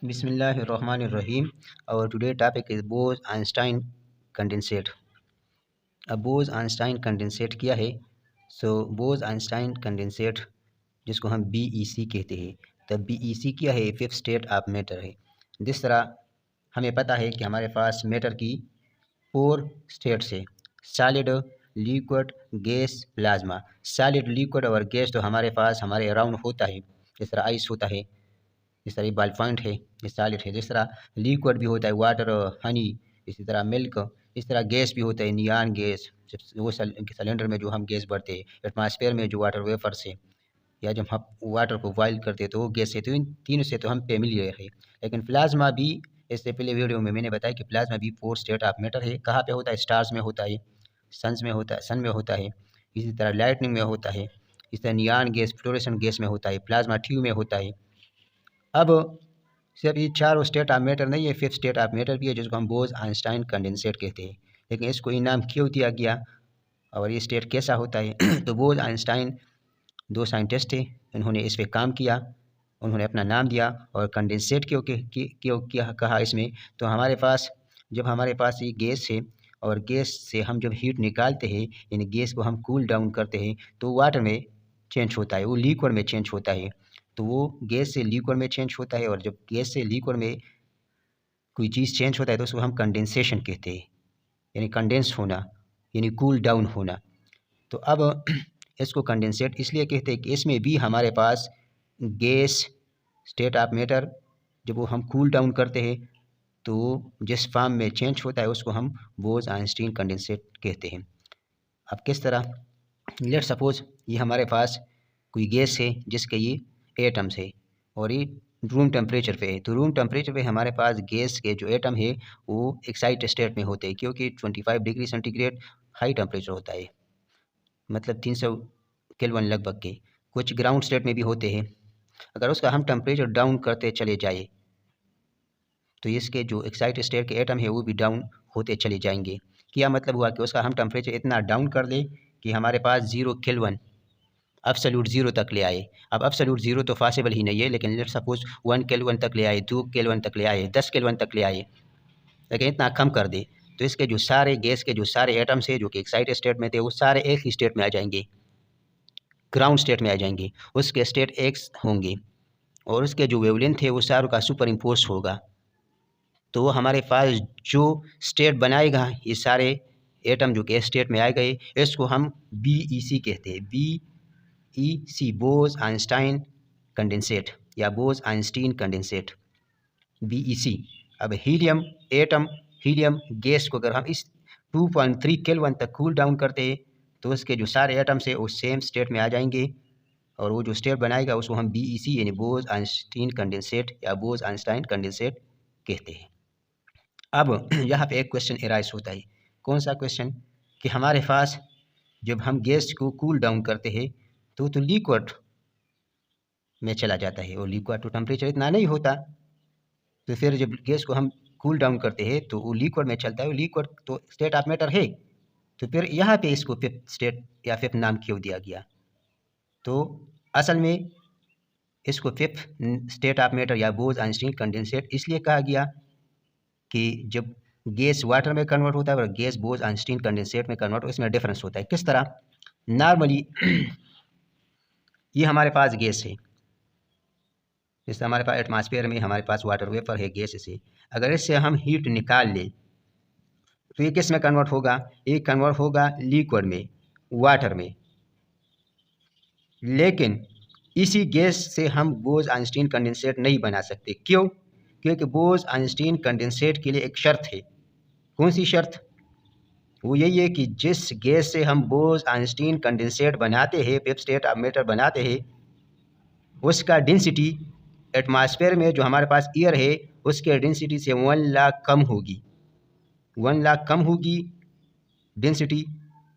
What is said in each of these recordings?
Bismillahirrahmanirrahim. Our today topic is Bose-Einstein condensate. अब Bose-Einstein condensate क्या है? Bose-Einstein condensate जिसको हम BEC कहते हैं, तब BEC क्या है? फिफ्थ स्टेट ऑफ मैटर है। जिस तरह हमें पता है कि हमारे पास मैटर की 4 स्टेट्स है, solid, liquid, gas, plasma. Solid, liquid और गैस तो हमारे पास हमारे अराउंड होता है, जिस तरह आइस होता है, इस तरह बॉल पॉइंट है, ये सॉलिड है। जिस तरह लिक्विड भी होता है वाटर, हनी, इसी तरह मिल्क। इस तरह गैस भी होता है नियान गैस, जब वो सिलेंडर में जो हम गैस भरते हैं, एटमॉस्फेयर में जो वाटर वेपर से, या जब हम वाटर को बॉयल करते हैं तो वो गैस है। तो इन तीनों से तो हम फेमिलियर है। लेकिन प्लाज्मा भी, इससे पहले वीडियो में मैंने बताया कि प्लाज्मा भी 4 स्टेट ऑफ मैटर है। कहाँ पे होता है? स्टार्स में होता है, सन में होता है, इसी तरह लाइटनिंग में होता है, इस तरह नियान गैस, फ्लोरेसेंट गैस में होता है, प्लाज्मा ट्यूब में होता है। अब सिर्फ ये चारों स्टेट ऑफ मैटर नहीं है, फिफ्थ स्टेट ऑफ मैटर भी है जिसको हम बोस-आइंस्टाइन कंडेंसेट कहते हैं। लेकिन इसको इनाम क्यों दिया गया और ये स्टेट कैसा होता है? तो बोस-आइंस्टाइन 2 साइंटिस्ट थे, इन्होंने इस पे काम किया, उन्होंने अपना नाम दिया। और कंडेंसेट क्यों क्या कहा इसमें? तो हमारे पास, जब हमारे पास ये गैस है और गैस से हम जब हीट निकालते हैं, यानी गैस को हम कूल डाउन करते हैं, तो वाटर में चेंज होता है, वो लिक्विड में चेंज होता है। तो वो गैस से लिक्विड में चेंज होता है, और जब गैस से लिक्विड में कोई चीज़ चेंज होता है तो उसको हम कंडेंसेशन कहते हैं, यानी कंडेंस होना, यानी कूल डाउन होना। तो अब इसको कंडेंसेट इसलिए कहते हैं कि इसमें भी हमारे पास गैस स्टेट ऑफ मैटर, जब वो हम कूल डाउन करते हैं तो जिस फॉर्म में चेंज होता है उसको हम बोस-आइंस्टीन कंडेंसेट कहते हैं। अब किस तरह? लेट सपोज ये हमारे पास कोई गैस है जिसके ये एटम्स है और ये रूम टेम्परेचर पे है। तो रूम टेम्परेचर पे हमारे पास गैस के जो एटम है वो एक्साइट स्टेट में होते हैं, क्योंकि 25 डिग्री सेंटीग्रेड हाई टेम्परेचर होता है, मतलब 300 केल्विन लगभग के। कुछ ग्राउंड स्टेट में भी होते हैं। अगर उसका हम टेम्परेचर डाउन करते चले जाए तो इसके जो एक्साइट स्टेट के एटम है वो भी डाउन होते चले जाएंगे। क्या मतलब हुआ? कि उसका हम टेम्परेचर इतना डाउन कर दें कि हमारे पास 0 केल्विन, एब्सोल्यूट ज़ीरो तक ले आए। अब एब्सोल्यूट ज़ीरो तो पॉसिबल ही नहीं है, लेकिन लेट सपोज 1 केल्विन तक ले आए, 2 केल्विन तक ले आए, 10 केल्विन तक ले आए, लेकिन इतना कम कर दे तो इसके जो सारे गैस के जो सारे एटम्स है जो कि एक्साइटेड स्टेट में थे वो सारे एक ही स्टेट में आ जाएंगे, ग्राउंड स्टेट में आ जाएंगे। उसके स्टेट एक्स होंगे और उसके जो वेवलेंथ है वो सारों का सुपर इम्पोज होगा। तो हमारे पास जो स्टेट बनाएगा, ये सारे एटम जो कि स्टेट में आ गए, इसको हम BEC कहते हैं। BEC, बोस-आइंस्टाइन कंडेंसेट या बोस-आइंस्टीन कंडेंसेट, BEC। अब हीलियम एटम, हीलियम गैस को अगर हम इस 2.3 केल्विन तक कूल डाउन करते हैं तो उसके जो सारे एटम्स है वो सेम स्टेट में आ जाएंगे, और वो जो स्टेट बनाएगा उसको हम BEC यानी बोस-आइंस्टीन कंडेंसेट या बोस-आइंस्टाइन कंडेंसेट कहते हैं। अब यहाँ पे एक क्वेश्चन एराइज होता है। कौन सा क्वेश्चन? कि हमारे पास जब हम गैस को कूल डाउन करते हैं तो लिक्विड में चला जाता है, और लिक्विड तो टेम्परेचर इतना नहीं होता। तो फिर जब गैस को हम कूल डाउन करते हैं तो वो लिक्विड में चलता है, वो लिक्विड तो स्टेट ऑफ मैटर है। तो फिर यहाँ पे इसको फिफ्थ स्टेट या फिफ्थ नाम क्यों दिया गया? तो असल में इसको फिफ्थ स्टेट ऑफ मैटर या बोस-आइंस्टीन कंडेंसेट इसलिए कहा गया कि जब गैस वाटर में कन्वर्ट होता है और गैस बोस-आइंस्टीन कंडेंसेट में कन्वर्ट, इसमें डिफरेंस होता है। किस तरह? नॉर्मली ये हमारे पास गैस है, जैसे हमारे पास एटमॉस्फेयर में हमारे पास वाटर वेपर है गैस से। अगर इससे हम हीट निकाल लें तो ये किस में कन्वर्ट होगा? ये कन्वर्ट होगा लिक्विड में, वाटर में। लेकिन इसी गैस से हम बोस-आइंस्टीन कंडेंसेट नहीं बना सकते। क्यों? क्योंकि बोस-आइंस्टीन कंडेंसेट के लिए एक शर्त है। कौन सी शर्त? वो यही है कि जिस गैस से हम बोस-आइंस्टीन कंडेंसेट बनाते हैं, फिफ्थ स्टेट ऑफ मैटर बनाते हैं, उसका डेंसिटी एटमॉस्फेयर में जो हमारे पास एयर है उसके डेंसिटी से 1 लाख कम होगी। 1 लाख कम होगी डेंसिटी।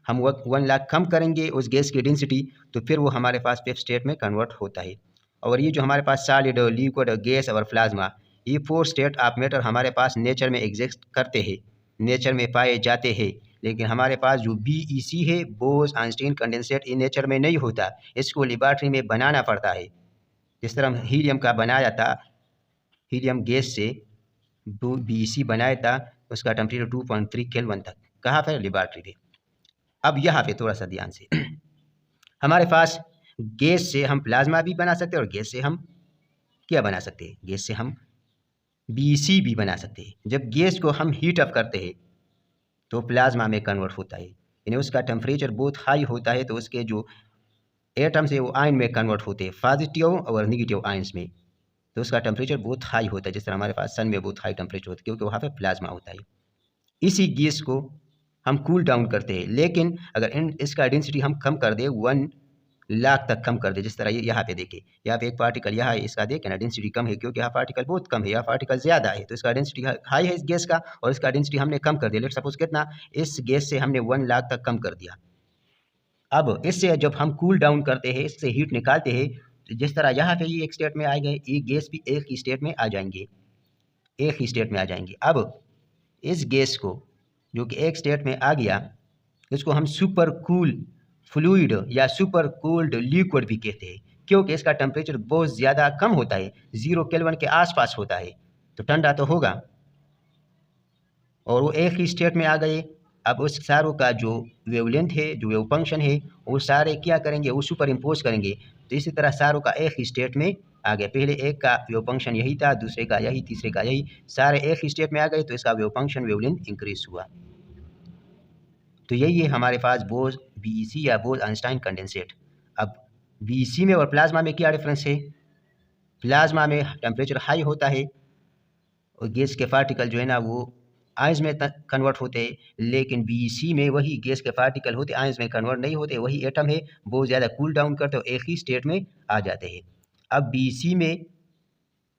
हम 1 लाख कम करेंगे उस गैस की डेंसिटी, तो फिर वो हमारे पास फिफ्थ स्टेट में कन्वर्ट होता है। और ये जो हमारे पास सॉलिड, लिक्विड, गैस और प्लाज्मा, ये 4 स्टेट ऑफ मैटर हमारे पास नेचर में एग्जिस्ट करते हैं, नेचर में पाए जाते हैं। लेकिन हमारे पास जो BEC है, बोस-आइंस्टीन कंडेंसेट, ये नेचर में नहीं होता, इसको लेबॉर्ट्री में बनाना पड़ता है। जिस तरह हीलियम का बनाया था हीलियम गैस से BEC बनाया था, उसका टेम्परेचर 2.3 केल्विन तक। कहाँ पर? लेबॉर्ट्री पे। अब यहाँ पे थोड़ा सा ध्यान से हमारे पास गैस से हम प्लाज्मा भी बना सकते हैं और गैस से हम क्या बना सकते हैं? गैस से हम BEC भी बना सकते हैं। जब गैस को हम हीट अप करते हैं तो प्लाज्मा में कन्वर्ट होता है, यानी उसका टेम्परेचर बहुत हाई होता है, तो उसके जो एटम्स है वो आयन में कन्वर्ट होते हैं, पॉजिटिव और निगेटिव आयन्स में। तो उसका टेम्परेचर बहुत हाई होता है, जिस तरह हमारे पास सन में बहुत हाई टेम्परेचर होता है, क्योंकि वहाँ पे प्लाज्मा होता है। इसी गैस को हम कूल डाउन करते हैं, लेकिन अगर इसका डेंसिटी हम कम कर दें, 1 लाख तक कम कर दे, जिस तरह ये यहाँ पे देखिए, यहाँ पे एक पार्टिकल यहाँ है, इसका देखें ना डेंसिटी कम है, क्योंकि यहाँ पार्टिकल बहुत कम है, यहाँ पार्टिकल ज़्यादा है, तो इसका डेंसिटी हाई है इस गैस का, और इसका डेंसिटी हमने कम कर दिया। लेट सपोज कितना, इस गैस से हमने 1 लाख तक कम कर दिया। अब इससे जब हम कूल डाउन करते हैं, इससे हीट निकालते हैं, तो जिस तरह यहाँ पे ये एक स्टेट में आ गए, ये गैस भी एक ही स्टेट में आ जाएंगे, एक ही स्टेट में आ जाएंगे। अब इस गैस को जो कि एक स्टेट में आ गया, इसको हम सुपर कूल फ्लूइड या सुपर कूल्ड लिक्विड भी कहते हैं, क्योंकि इसका टेम्परेचर बहुत ज़्यादा कम होता है, 0 केल्विन के आसपास होता है, तो ठंडा तो होगा, और वो एक ही स्टेट में आ गए। अब उस सारों का जो वेवलेंथ है, जो वेव फंक्शन है, वो सारे क्या करेंगे, वो सुपर इम्पोज करेंगे। तो इसी तरह सारों का एक ही स्टेट में आ गए, पहले एक का वेव फंक्शन यही था, दूसरे का यही, तीसरे का यही, सारे एक ही स्टेट में आ गए, तो इसका वेव फंक्शन वेवलेंथ इंक्रीज हुआ। तो यही है हमारे पास बोज BEC या बोज आइंस्टाइन कंडेंसेट। अब BEC में और प्लाज्मा में क्या डिफरेंस है? प्लाज्मा में टेम्परेचर हाई होता है और गैस के पार्टिकल जो है ना वो आयंस में कन्वर्ट होते हैं, लेकिन BEC में वही गैस के पार्टिकल होते आयंस में कन्वर्ट नहीं होते, वही एटम है, बहुत ज़्यादा कूल डाउन करते हो, एक ही स्टेट में आ जाते हैं। अब BEC में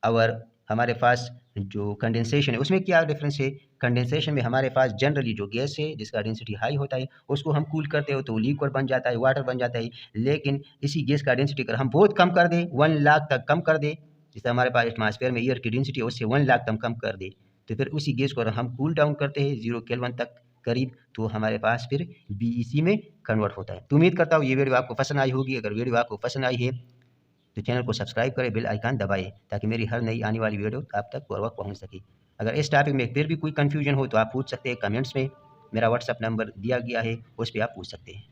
और हमारे पास जो कंडेंसेशन है उसमें क्या डिफरेंस है? कंडेंसेशन में हमारे पास जनरली जो गैस है जिसका डेंसिटी हाई होता है, उसको हम कूल करते हो तो लिक्विड बन जाता है, वाटर बन जाता है। लेकिन इसी गैस का डेंसिटी अगर हम बहुत कम कर दें, 1 लाख तक कम कर दें, जैसे हमारे पास एटमॉस्फेयर में एयर की डेंसिटी है उससे 1 लाख तक कम कर दे, तो फिर उसी गैस को अगर हम कूल डाउन करते हैं 0 केल्विन तक करीब, तो हमारे पास फिर BEC में कन्वर्ट होता है। तो उम्मीद करता हूँ ये वीडियो आपको पसंद आई होगी। अगर वीडियो आपको पसंद आई है तो चैनल को सब्सक्राइब करें, बेल आइकन दबाएं, ताकि मेरी हर नई आने वाली वीडियो आप तक बर वक्त पहुँच सके। अगर इस टॉपिक में फिर भी कोई कन्फ्यूजन हो तो आप पूछ सकते हैं कमेंट्स में, मेरा व्हाट्सअप नंबर दिया गया है, उस पर आप पूछ सकते हैं।